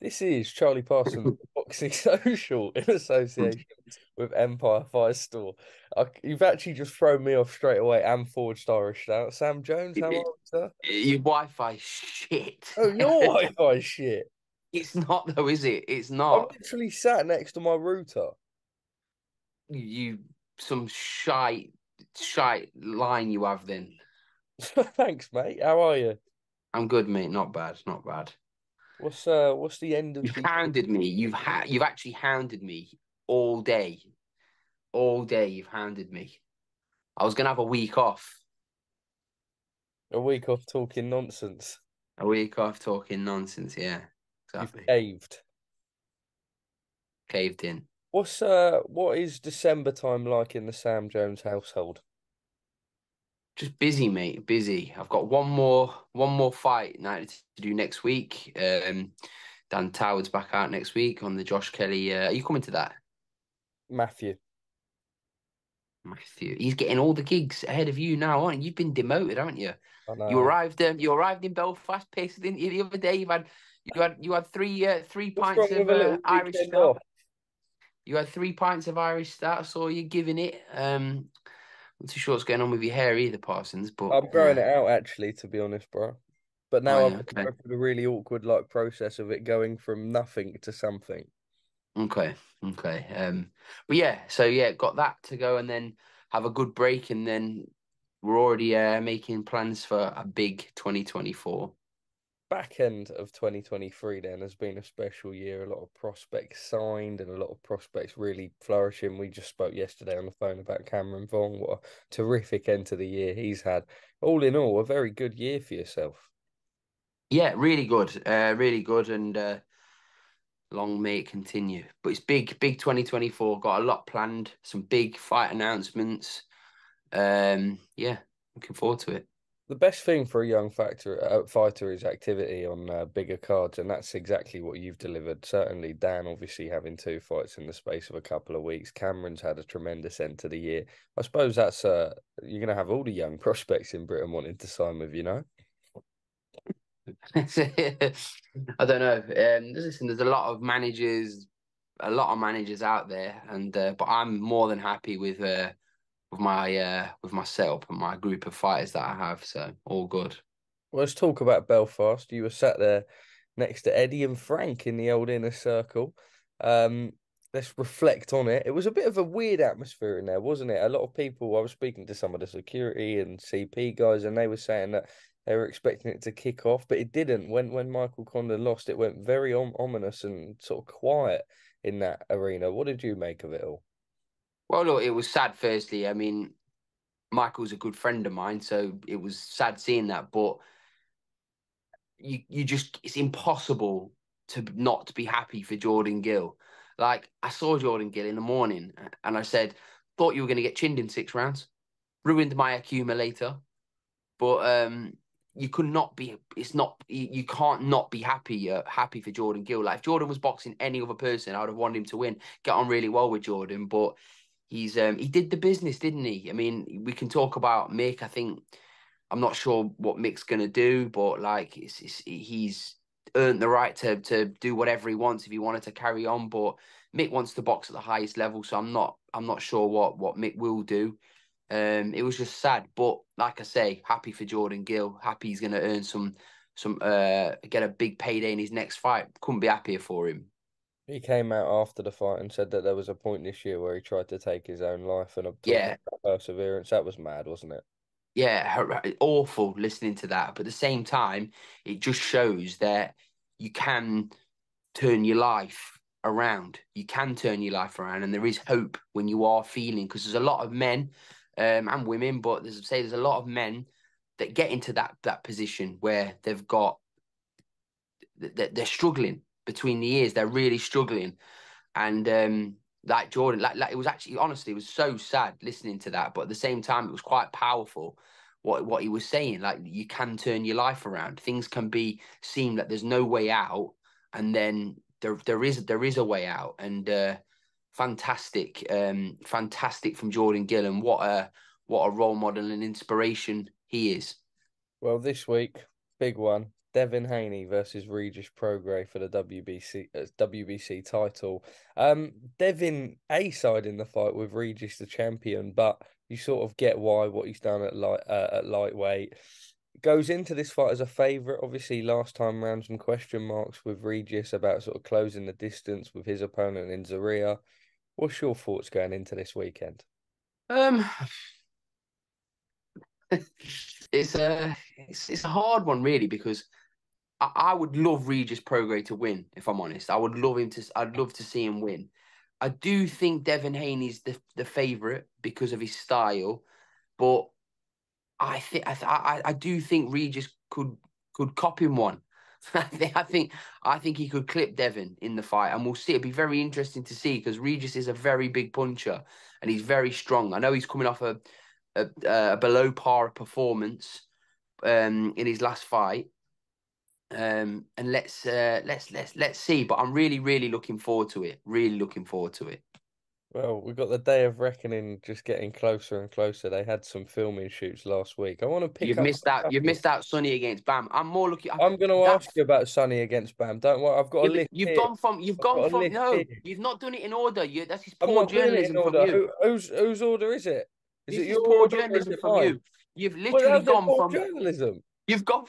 This is Charlie Parsons Boxing Social in association with Empire Fire Store. You've actually just thrown me off straight away and forged Irish out. Sam Jones, how are you, sir? Your Wi-Fi shit. Oh, your Wi-Fi shit. It's not though, is it? It's I'm not. literally sat next to my router. You some shite line you have then. Thanks, mate. How are you? I'm good, mate. Not bad, not bad. What's the end of You've the hounded me. You've actually hounded me all day. All day you've hounded me. I was gonna have a week off. a week off talking nonsense? A week off talking nonsense, yeah. You've Exactly. caved. Caved in. What is December time like in the Sam Jones household? Just busy, mate. Busy. I've got one more fight now to do next week. Dan Toward's back out next week on the Josh Kelly. Are you coming to that, Matthew. Matthew? He's getting all the gigs ahead of you now, aren't you? You've been demoted, haven't you? I You know. arrived. You arrived in Belfast, paced, didn't you, the other day? You had three What's pints wrong with of a little Irish weekend Stout. off? You had 3 pints of Irish Stout. I saw you giving it. Not too sure what's going on with your hair either, Parsons. But I'm growing it out actually, to be honest, bro. But oh now I've yeah, got to okay. go through the really awkward like process of it going from nothing to something. Okay, okay. But yeah, so yeah, got that to go and then have a good break, and then we're already making plans for a big 2024. Back end of 2023 then has been a special year. A lot of prospects signed and a lot of prospects really flourishing. We just spoke yesterday on the phone about Cameron Vaughn. What a terrific end to the year he's had. All in all, a very good year for yourself. Yeah, really good, and long may it continue. But it's big 2024. Got a lot planned, some big fight announcements. Yeah, looking forward to it. The best thing for a young fighter is activity on bigger cards, and that's exactly what you've delivered. Certainly, Dan obviously having two fights in the space of a couple of weeks. Cameron's had a tremendous end to the year. I suppose that's you're going to have all the young prospects in Britain wanting to sign with, you know? I don't know. Listen, there's a lot of managers out there, and but I'm more than happy with my setup and my group of fighters that I have. So all good. Well, let's talk about Belfast. You were sat there next to Eddie and Frank in the old inner circle. Um, let's reflect on it. It was a bit of a weird atmosphere in there, wasn't it? A lot of people, I was speaking to some of the security and CP guys, and they were saying that they were expecting it to kick off, but it didn't. When Michael Conlan lost, it went very ominous and sort of quiet in that arena. What did you make of it all? Well, look, it was sad. Firstly, I mean, Michael's a good friend of mine, so it was sad seeing that. But you just it's impossible to not be happy for Jordan Gill. Like I saw Jordan Gill in the morning, and I said, thought you were going to get chinned in 6 rounds. Ruined my accumulator. But you could not be. It's not. You can't not be happy for Jordan Gill. Like if Jordan was boxing any other person, I would have wanted him to win. Get on really well with Jordan, but he did the business, didn't he? I mean, we can talk about Mick. I think I'm not sure what Mick's gonna do, but like he's earned the right to do whatever he wants if he wanted to carry on. But Mick wants to box at the highest level, so I'm not sure what Mick will do. It was just sad, but like I say, happy for Jordan Gill. Happy he's going to earn some get a big payday in his next fight. Couldn't be happier for him. He came out after the fight and said that there was a point this year where he tried to take his own life and talking Yeah, about perseverance. That was mad, wasn't it? yeah, awful listening to that. But at the same time, it just shows that you can turn your life around. You can turn your life around, and there is hope when you are feeling. Because there's a lot of men and women, but there's a lot of men that get into that position where they're struggling between the years. They're really struggling, and like Jordan, like it was actually honestly, it was so sad listening to that, but at the same time, it was quite powerful. What he was saying, like you can turn your life around. Things can be seem that there's no way out, and then there is a way out. And fantastic from Jordan Gill, and what a role model and inspiration he is. Well, this week, big one. Devin Haney versus Regis Prograis for the WBC title. Devin A side in the fight with Regis the champion, but you sort of get why what he's done at lightweight. Goes into this fight as a favourite. Obviously, last time round some question marks with Regis about sort of closing the distance with his opponent in Zaria. What's your thoughts going into this weekend? Um, it's a hard one really because I would love Regis Prograis to win, if I'm honest. I'd love to see him win. I do think Devin Haney's the favourite because of his style, but I do think Regis could cop him one. I think he could clip Devin in the fight, and we'll see. It'd be very interesting to see because Regis is a very big puncher and he's very strong. I know he's coming off a below par performance in his last fight. And let's see. But I'm really looking forward to it. Really looking forward to it. Well, we've got the day of reckoning just getting closer and closer. They had some filming shoots last week. I want to pick You've up missed a out. You've couple. missed out Sonny against Bam. I'm more looking. I'm going to ask That's you about Sonny against Bam. Don't worry, I've got yeah, a but list here. you've I've gone got a from list here. no, you've not done it in order. That's his I'm poor not doing it in journalism from order. you. Whose order is it? Is it This is your poor order or is journalism it from mine? you. You've Well, literally how's it gone poor from journalism? you've gone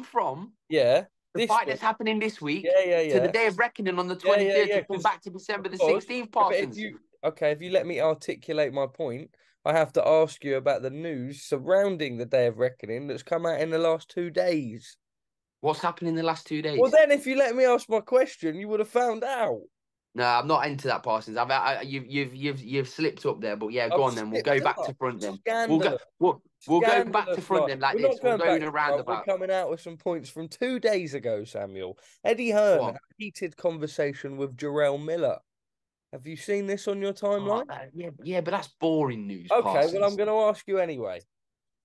from Yeah, the this fight week. that's happening this week Yeah, yeah, to the yeah. day of reckoning on the Yeah, yeah, 23rd yeah. to come Because back to December the because 16th, but if Parsons. you okay, if you let me articulate my point, I have to ask you about the news surrounding the Day of Reckoning that's come out in the last 2 days. What's happened in the last 2 days? Well, then, if you let me ask my question, you would have found out. No, I'm not into that, Parsons. You've slipped up there, but yeah, go I've on then. We'll go slipped back to up. front then. Scandalous. We'll go back to Scandalous. front Like, then like we're this. not We'll going go in back a to front. We're roundabout. coming out with some points from 2 days ago, Samuel. Eddie Go Hearn had on. a heated conversation with Jarrell Miller. Have you seen this on your Oh, timeline? yeah, but that's boring news, Okay, well, I'm Parsons. going to ask you anyway.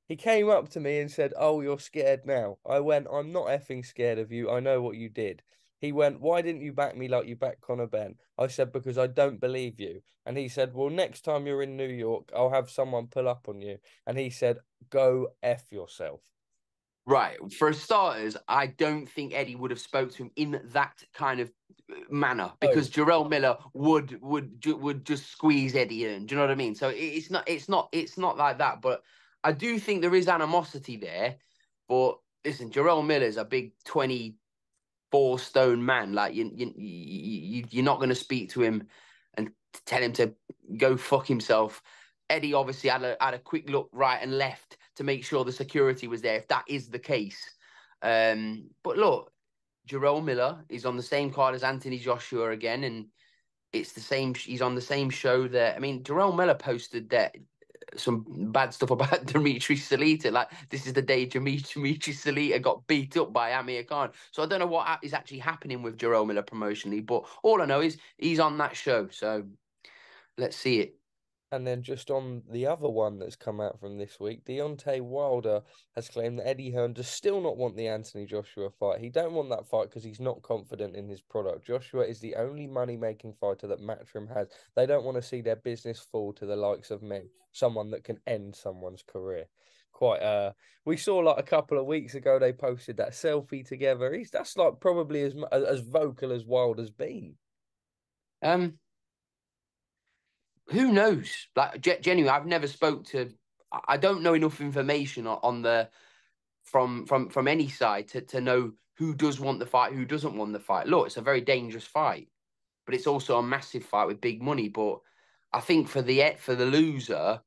He came up to me and said, "Oh, you're scared now." I went, "I'm not effing scared of you. I know what you did." He went, "Why didn't you back me like you backed Conor Benn?" I said, "Because I don't believe you." And he said, "Well, next time you're in New York, I'll have someone pull up on you." And he said, "Go F yourself." Right. For starters, I don't think Eddie would have spoke to him in that kind of manner Oh, because Jarrell Miller would just squeeze Eddie in. Do you know what I mean? So it's not like that. But I do think there is animosity there. But listen, Jarrell Miller's a big 24 stone man. Like you're not going to speak to him and tell him to go fuck himself. Eddie obviously had a quick look right and left to make sure the security was there, if that is the case. But look, Jarrell Miller is on the same card as Anthony Joshua again, and it's the same. He's on the same show that I mean, Jarrell Miller posted that some bad stuff about Dimitri Salita. Like this is the day Dimitri Salita got beat up by Amir Khan. So I don't know what is actually happening with Jarrell Miller promotionally, but all I know is he's on that show. So let's see it. and then just on the other one that's come out from this week, Deontay Wilder has claimed that Eddie Hearn does still not want the Anthony Joshua fight. He don't want that fight because he's not confident in his product. Joshua is the only money-making fighter that Matchroom has. They don't want to see their business fall to the likes of me, someone that can end someone's career. Quite we saw like a couple of weeks ago they posted that selfie together. That's like probably as vocal as Wilder's been. Um, who knows? Like genuinely, I've never spoke to. I don't know enough information on the from any side to know who does want the fight, who doesn't want the fight. Look, it's a very dangerous fight, but it's also a massive fight with big money. But I think for the loser,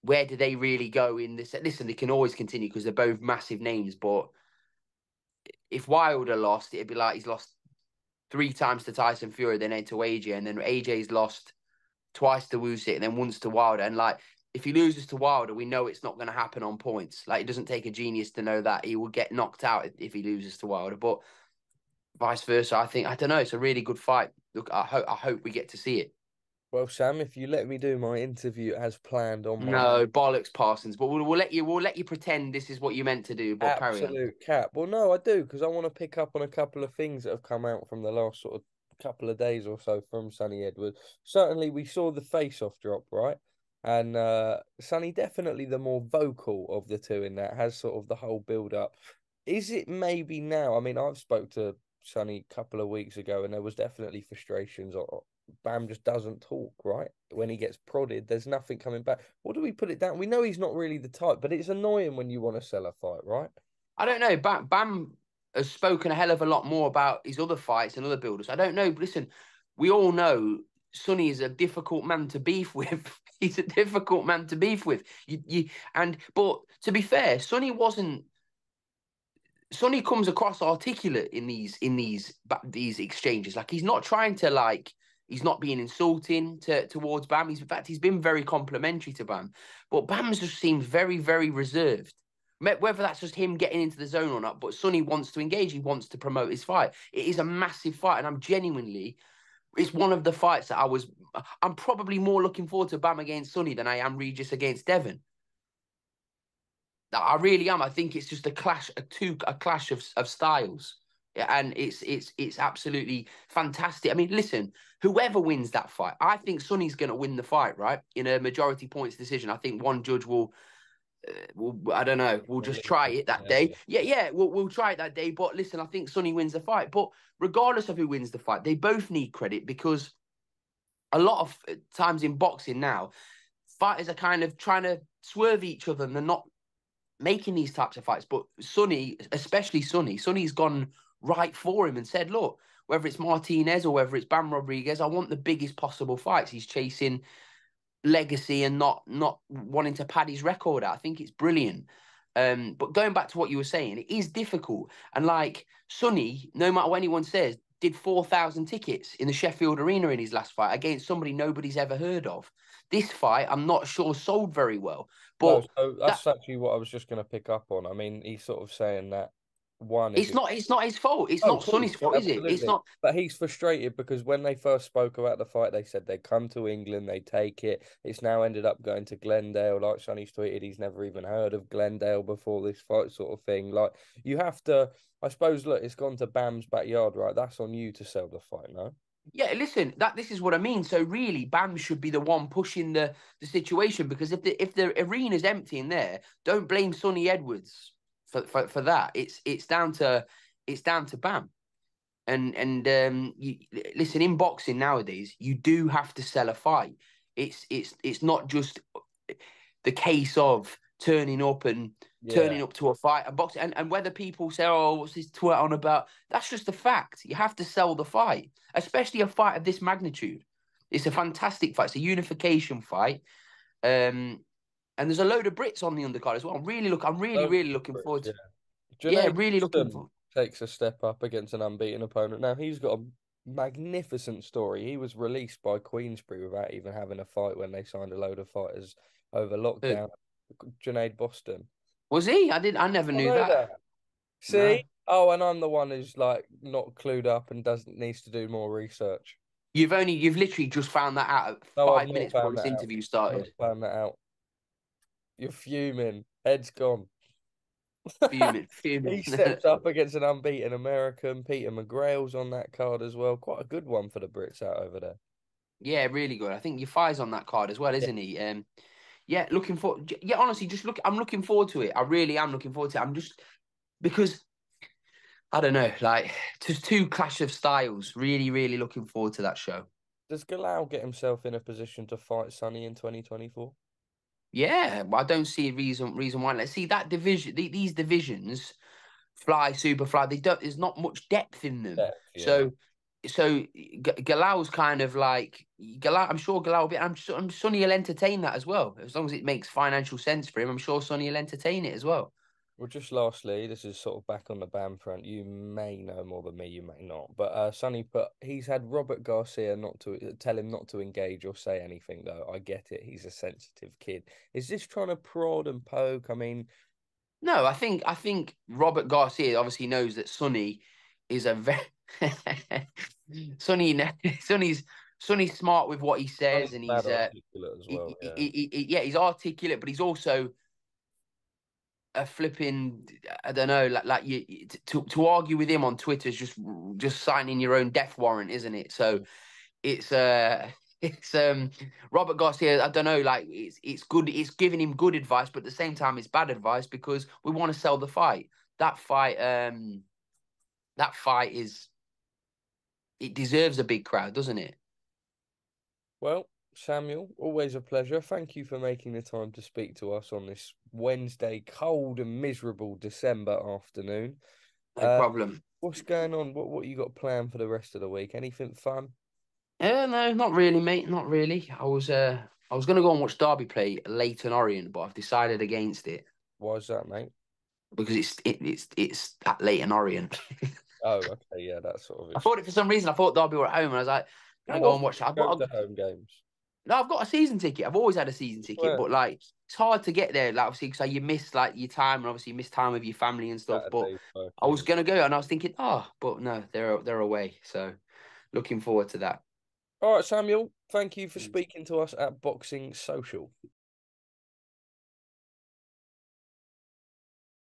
where do they really go in this? Listen, they can always continue because they're both massive names. But if Wilder lost, it'd be like he's lost 3 times to Tyson Fury, then to AJ, and then AJ's lost twice to Usyk and then once to Wilder. And like, if he loses to Wilder, we know it's not going to happen on points. Like, it doesn't take a genius to know that he will get knocked out if he loses to Wilder. But vice versa, I don't know. It's a really good fight. Look, I hope we get to see it. Well, Sam, if you let me do my interview as planned on my No bollocks, Parsons. But we'll let you pretend this is what you meant to do. But carry on. absolute cap. Well, no, I do because I want to pick up on a couple of things that have come out from the last sort of couple of days or so from Sonny Edwards. Certainly, we saw the face-off drop, right? And Sonny definitely the more vocal of the two in that has sort of the whole build-up. is it maybe now? I mean, I've spoke to Sonny a couple of weeks ago, and there was definitely frustrations. Bam just doesn't talk, right? When he gets prodded, there's nothing coming back. What do we put it down? We know he's not really the type, but it's annoying when you want to sell a fight, right? I don't know. Bam has spoken a hell of a lot more about his other fights and other builders. I don't know. But listen, we all know Sonny is a difficult man to beef with. He's a difficult man to beef with. But to be fair, Sonny comes across articulate in these exchanges. Like he's not trying to he's not being insulting towards Bam. In fact, he's been very complimentary to Bam. But Bam's just seems very, very reserved. Whether that's just him getting into the zone or not, but Sonny wants to engage. He wants to promote his fight. It is a massive fight, and it's one of the fights that I'm probably more looking forward to Bam against Sonny than I am Regis against Devin. I really am. I think it's just a clash of styles. Yeah, and it's absolutely fantastic. I mean, listen, whoever wins that fight, I think Sonny's going to win the fight, right? In a majority points decision. I think one judge will I don't know. We'll just try it that day. Yeah. We'll try it that day. But listen, I think Sonny wins the fight. But regardless of who wins the fight, they both need credit because a lot of times in boxing now, fighters are kind of trying to swerve each other and they're not making these types of fights. But Sonny, especially Sonny's gone right for him and said, look, whether it's Martinez or whether it's Bam Rodriguez, I want the biggest possible fights. He's chasing legacy and not wanting to pad his record out. I think it's brilliant. But going back to what you were saying, it is difficult. And like Sonny, no matter what anyone says, did 4,000 tickets in the Sheffield Arena in his last fight against somebody nobody's ever heard of. This fight, I'm not sure sold very well. No, But so that's actually what I was just going to pick up on. I mean, he's sort of saying that one, if it it's not his fault. It's oh, not cool. Sonny's fault, is it? It's Absolutely. not. But he's frustrated because when they first spoke about the fight, they said they'd come to England, they'd take it. It's now ended up going to Glendale. Like Sonny's tweeted, he's never even heard of Glendale before this fight, sort of thing. Like, you have to, I suppose, look, it's gone to Bam's backyard, right? That's on you to sell the fight, no? Yeah, listen, this is what I mean. So really, Bam should be the one pushing the situation because if the arena's empty in there, don't blame Sonny Edwards for that. It's down to Bam. Listen, in boxing nowadays, you do have to sell a fight. It's not just the case of turning up to a fight and boxing and whether people say, oh, what's this twit on about? That's just a fact. You have to sell the fight, especially a fight of this magnitude. It's a fantastic fight. It's a unification fight. And there's a load of Brits on the undercard as well. I'm really looking forward to. Yeah, Junaid really looking Boston forward. takes a step up against an unbeaten opponent. Now, he's got a magnificent story. He was released by Queensbury without even having a fight when they signed a load of fighters over lockdown. Junaid Boston. Was he? I never I knew know that. that. No. See? Oh, and I'm the one who's like not clued up and doesn't needs to do more research. You've literally just found that out No, I've 5 minutes not before found this that out. interview Not started. found that out. You're fuming. Head's gone. Fuming. He steps up against an unbeaten American. Peter McGrail's on that card as well. Quite a good one for the Brits out over there. Yeah, really good. I think Yafai's on that card as well, Yeah. isn't he? Yeah, looking for. Yeah, honestly, just look. I'm looking forward to it. I really am looking forward to it. I'm just because I don't know, like just two clash of styles. Really, really looking forward to that show. Does Galal get himself in a position to fight Sonny in 2024? Yeah, I don't see a reason why. Let's see that division. These divisions, fly, super fly. They don't. There's not much depth in them. Yeah, yeah. So Galal's kind of like Galal. I'm sure Galal will be. I'm Sonny will entertain that as well, as long as it makes financial sense for him. I'm sure Sonny will entertain it as well. Well, just lastly, this is sort of back on the BAM front. You may know more than me, you may not. But Sonny put he's had Robert Garcia not to tell him not to engage or say anything though. I get it. He's a sensitive kid. Is this trying to prod and poke? I mean, No, I think Robert Garcia obviously knows that Sonny is a very Sonny Sonny's Sonny's smart with what he says, Sonny's and mad articulate as well. Yeah. yeah, he's articulate, but he's also a flipping I don't know like you to argue with him on Twitter is just signing your own death warrant, isn't it? So it's it's Robert Garcia. I don't know, like it's good. It's giving him good advice, but at the same time, it's bad advice because we want to sell the fight. that fight it deserves a big crowd, doesn't it? Well, Samuel, always a pleasure. Thank you for making the time to speak to us on this Wednesday, cold and miserable December afternoon. No problem. What's going on? What you got planned for the rest of the week? Anything fun? No, not really, mate. Not really. I was gonna go and watch Derby play Leighton Orient, but I've decided against it Why is that, mate? because it's at Leighton Orient. Oh, okay, yeah, that's sort of I it. thought it for some reason. I thought Derby were at home, and I was like, "Gonna How go and often watch it." do you go to home games? No, I've got a season ticket. I've always had a season ticket, Well, but like it's hard to get there. Like obviously, because you miss like your time, and obviously you miss time with your family and stuff. But Saturday I was working. gonna go, and I was thinking, but no, they're away. So looking forward to that. All right, Samuel, thank you for speaking to us at Boxing Social.